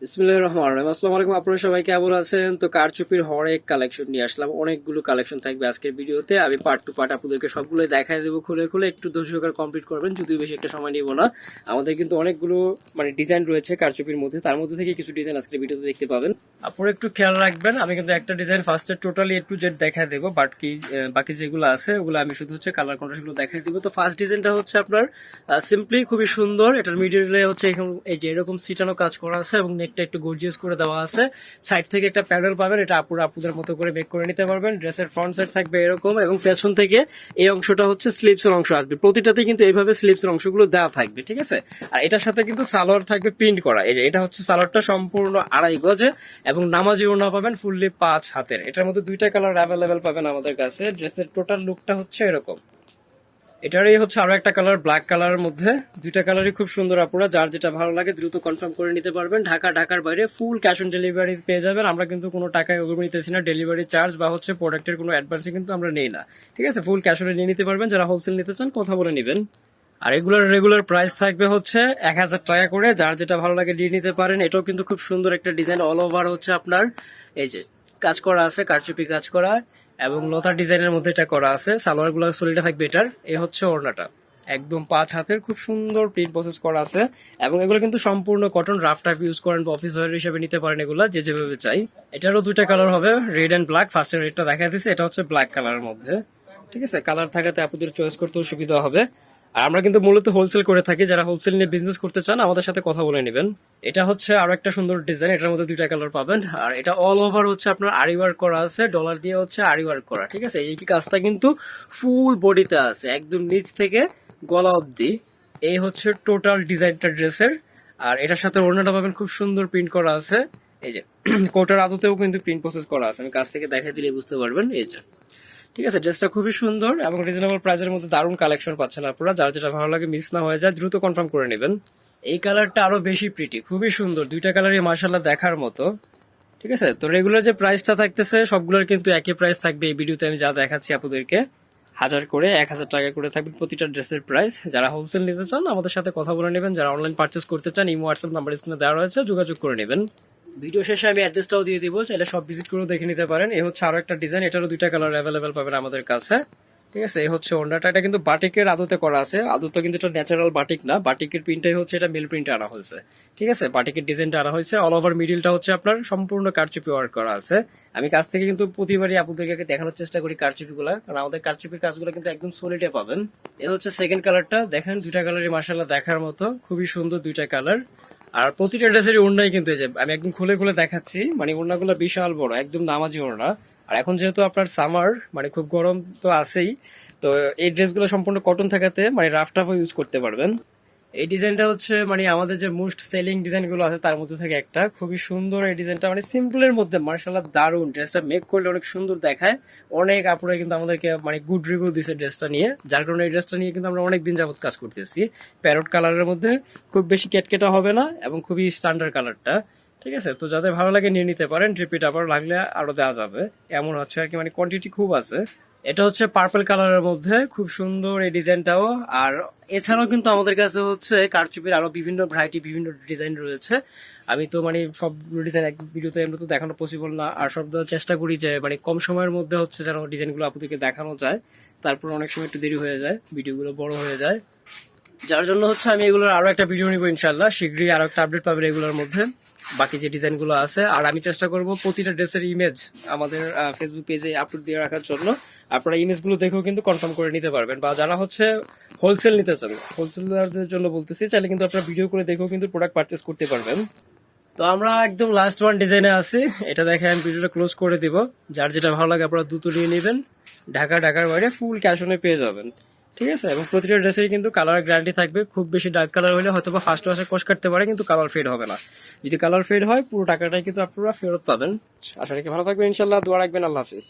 বিসমিল্লাহির রহমানির রহিম। আসসালামু আলাইকুম, আপনারা সবাই কেমন আছেন? তো কারচুপির হরেক কালেকশন নিয়ে আসলাম, অনেকগুলো কালেকশন থাকবে আজকের ভিডিওতে। আমি পার্ট টু পার্ট আপনাদেরকে সবগুলো দেখাই দেবো খুলে খুলে, একটু ধৈর্য সহকারে কমপ্লিট করবেন, যদিও বেশি একটা সময় নিব না। আমাদের কিন্তু অনেকগুলো ডিজাইন রয়েছে কারচুপির মধ্যে, তার মধ্যে থেকে কিছু ডিজাইন আজকের ভিডিওতে দেখতে পাবেন। আপনারা একটু খেয়াল রাখবেন, আমি কিন্তু একটা ডিজাইন ফার্স্টে টোটালি এ টু জেড দেখায় দেবো, বাট কি বাকি যেগুলো আছে ওগুলো আমি শুধু হচ্ছে কালার কন্ট্রাস্টগুলো দেখাই দিব। তো ফার্স্ট ডিজাইনটা হচ্ছে আপনার সিম্পলি খুবই সুন্দর, এটার মিডিলে হচ্ছে এই যে এরকম সিটানো কাজ করা আছে এবং নেকটা একটু গর্জিয়াস করে দেওয়া আছে। সাইড থেকে একটা প্যানেল পাবেন, এটা আপুদের মতো করে মেক করে নিতে পারবেন। ড্রেসের ফ্রন্ট সাইড থাকবে এরকম এবং পেছন থেকে এই অংশটা হচ্ছে স্লিপস এর অংশ আসবে, প্রতিটাতে কিন্তু এইভাবে স্লিপস এর অংশগুলো দেওয়া থাকবে, ঠিক আছে। আর এটার সাথে কিন্তু সালোয়ার থাকবে প্রিন্ট করা, এই যে এটা হচ্ছে সালোয়ারটা সম্পূর্ণ 2.5 গজে এবং নামাজি ওড়না পাবেন ফুললি 5 হাতের। এটার মধ্যে দুইটা কালার অ্যাভেলেবেল পাবেন আমাদের কাছে। ড্রেসের টোটাল লুকটা হচ্ছে এরকম। এটারই হচ্ছে আরো একটা কালার ব্ল্যাক কালারের মধ্যে, দুইটা কালারই খুব সুন্দর। আপুরা যার যেটা ভালো লাগে দ্রুত কনফার্ম করে নিতে পারবেন। ঢাকার বাইরে ফুল ক্যাশ অন ডেলিভারি পেয়ে যাবেন। আমরা কিন্তু কোনো টাকায় অগ্রিম নিতেছি না, ডেলিভারি চার্জ বা হচ্ছে প্রোডাক্টের কোনো অ্যাডভান্সই কিন্তু আমরা নেই না, ঠিক আছে। ফুল ক্যাশ অনে নিয়ে নিতে পারবেন, যারা হোলসেল নিতে চান কথা বলে নেবেন। আর এগুলোর রেগুলার প্রাইস থাকবে হচ্ছে 1000 টাকা করে, যার যেটা ভালো লাগে নিয়ে নিতে পারেন। এটাও কিন্তু খুব সুন্দর একটা ডিজাইন, অল ওভার হচ্ছে আপনার এই যে কাজ করা আছে, কারচুপি কাজ করা এবং লতার ডিজাইনের মধ্যে এটা করা আছে। সালোয়ার গুলো সলিটা থাকবে এটার। এই হচ্ছে ওড়নাটা, একদম 5 হাতের, খুব সুন্দর প্রিন্ট প্রসেস করা আছে এবং এগুলো কিন্তু সম্পূর্ণ কটন। রাফ টাইপ ইউজ করেন বা অফিস ওয়্যার হিসেবে নিতে পারেন, এগুলো যে যেভাবে চাই। এটারও দুইটা কালার হবে, রেড এন্ড ব্ল্যাক। ফার্স্টের রেডটা দেখা দিচ্ছে, এটা হচ্ছে ব্ল্যাক কালারের মধ্যে, ঠিক আছে। কালার থাকাতে আপনাদের চয়েস করতেও সুবিধা হবে। আর আমরা কিন্তু মূলত হোলসেল করে থাকি, যারা হোলসেল নিয়ে বিজনেস করতে চান আমাদের সাথে কথা বলে নেবেন। এটা হচ্ছে আরো একটা সুন্দর ডিজাইন, এটার মধ্যে দুইটা কালার পাবেন। আর এটা অল ওভার হচ্ছে আপনার আরি ওয়ার্ক করা আছে, ডলার দিয়ে হচ্ছে আরি ওয়ার্ক করা, ঠিক আছে। এই কাজটা কিন্তু ফুল বডিতে আছে, একদম নিচ থেকে গলা অবধি। এই হচ্ছে টোটাল ডিজাইনটা ড্রেসের। আর এটার সাথে ওড়নাটা পাবেন খুব সুন্দর প্রিন্ট করা আছে, এই যে কোটার আদতেও কিন্তু প্রিন্ট প্রসেস করা আছে, আমি কাছ থেকে দেখাই দিলে বুঝতে পারবেন। এই যে, ঠিক আছে। ড্রেসটা খুবই সুন্দর এবং রিজনেবল প্রাইসের মধ্যে দারুণ কালেকশন পাচ্ছেন আপনারা। যার যেটা ভালো লাগে মিস না হয়ে যায়, দ্রুত কনফার্ম করে নেবেন। এই কালারটা আরো বেশি প্রিটি, খুবই সুন্দর, দুইটা কালারই মার্শাল্লাহ দেখার মতো, ঠিক আছে। তো রেগুলার যে প্রাইসটা থাকতেছে সবগুলোর কিন্তু একই প্রাইস থাকবে। এই ভিডিওতে আমি যা দেখাচ্ছি আপনাদেরকে 1000 করে 1000 টাকা করে থাকবে প্রতিটা ড্রেসের প্রাইস। যারা হোলসেল নিতে চান আমাদের সাথে কথা বলে নেবেন, যারা অনলাইন পার্চেস করতে চান ইমো হোয়াটসঅ্যাপ নাম্বার স্ক্রিনে দেওয়া রয়েছে, যোগাযোগ করে নেবেন। ভিডিও শেষে আমি অ্যাড্রেসটাও দিয়ে দিব, চাইলে সব ভিজিট করেও দেখে নিতে পারেন। এই হচ্ছে আরো একটা ডিজাইন, এটারও দুইটা কালার অ্যাভেলেবেল পাবেন আমাদের কাছে, ঠিক আছে। এই হচ্ছে ওন্ডাটা, এটা কিন্তু বাটিকের আদতে করা আছে, আদতে কিন্তু এটা ন্যাচারাল বাটিক না, বাটিকের প্রিন্টটাই হচ্ছে এটা মিল প্রিন্টে আনা হয়েছে, ঠিক আছে। বাটিকের ডিজাইনটা আনা হয়েছে, অল ওভার মিডিলটা হচ্ছে আপনার সম্পূর্ণ কারচুপি ওয়ার্ক করা আছে। আমি কাছ থেকে কিন্তু প্রতিবারই আপনাদেরকে দেখানোর চেষ্টা করি কারচুপি গুলা, কারণ আমাদের কারচুপির কাজগুলো কিন্তু একদম সলিডে পাবেন। এ হচ্ছে সেকেন্ড কালারটা, দেখেন দুইটা কালারই মার্শাল্লাহ দেখার মতো, খুবই সুন্দর দুইটা কালার। আর প্রতিটা ড্রেসেরই ওড়নাই কিন্তু এই যে আমি একদম খুলে খুলে দেখাচ্ছি, ওড়নাগুলো বিশাল বড়, একদম নামাজি ওড়না। আর এখন যেহেতু আপনার সামার, খুব গরম তো আছেই, তো এই ড্রেসগুলো সম্পূর্ণ কটন থাকাতে রাফ টাফও ইউজ করতে পারবেন। এই ডিজাইনটা হচ্ছে আমাদের যে মোস্ট সেলিং ডিজাইন গুলো আছে তার মধ্যে থেকে একটা, খুবই সুন্দর এই ডিজাইনটা, সিম্পলের মধ্যে মার্শাল্লাহ দারুন। ড্রেসটা মেক করলে অনেক সুন্দর দেখায়। অনেক আপুরা কিন্তু আমাদেরকে গুড রিভিউ দিছে ড্রেসটা নিয়ে, যার কারণে এই ড্রেসটা নিয়ে কিন্তু আমরা অনেক দিন যাবত কাজ করতেছি। প্যারট কালারের মধ্যে, খুব বেশি কেটকেটা হবে না এবং খুবই স্ট্যান্ডার্ড কালারটা, ঠিক আছে। তো যাদের ভালো লাগে নিয়ে নিতে পারেন, রিপিট আবার লাগলে আরো দেওয়া যাবে, এমন হচ্ছে আর কি, কোয়ান্টিটি খুব আছে। এটা হচ্ছে পার্পল কালারের মধ্যে, খুব সুন্দর এই ডিজাইনটাও। আর এছাড়াও কিন্তু আমাদের কাছে হচ্ছে কারচুপির আরো বিভিন্ন ভ্যারাইটি, বিভিন্ন ডিজাইন রয়েছে। আমি তো সব ডিজাইন এক ভিডিওতে এমনি তো দেখানো পসিবল না, আর সব দেওয়ার চেষ্টা করি যে কম সময়ের মধ্যে হচ্ছে যেন ডিজাইনগুলো আপনাদেরকে দেখানো যায়। তারপর অনেক সময় একটু দেরি হয়ে যায়, ভিডিওগুলো বড় হয়ে যায়, যার জন্য হচ্ছে আমি এগুলোর আরো একটা ভিডিও নিবো ইনশাল্লাহ শীঘ্রই, আরো একটা আপডেট পাবেন এগুলোর মধ্যে, বাকি যে ডিজাইন গুলো আছে। আর আমি চেষ্টা করব প্রতিটা ড্রেসের ইমেজ আমাদের ফেসবুক পেজে আপলোড দিয়ে রাখার জন্য। আপনারা ইমেজ গুলো দেখেও কিন্তু কনফার্ম করে নিতে পারবেন, বা যারা হচ্ছে হোলসেল নিতে চান, হোলসেলারদের জন্য বলতেছি, চাইলে কিন্তু আপনারা ভিডিও করে দেখেও কিন্তু প্রোডাক্ট পারচেস করতে পারবেন। তো আমরা একদম লাস্ট ওয়ান ডিজাইনে আছি, এটা দেখে আমি ভিডিওটা ক্লোজ করে দিব। যার যেটা ভালো লাগে আপনারা দ্রুত নিয়ে নেবেন। ঢাকার বাইরে ফুল ক্যাশ অনে পেয়ে যাবেন, ঠিক আছে। এবং প্রতিটা ড্রেসের কিন্তু কালার গ্যারান্টি থাকবে। খুব বেশি ডার্ক কালার হলে হয়তো বা ফার্স্ট ওয়াশে কষ কাটতে পারে, কিন্তু কালার ফেড হবে না। যদি কালার ফেড হয় পুরো টাকাটাই কিন্তু আপনারা ফেরত পাবেন। আশা রাখি ভালো থাকবেন ইনশাল্লাহ, দোয়া রাখবেন। আল্লাহ হাফিজ।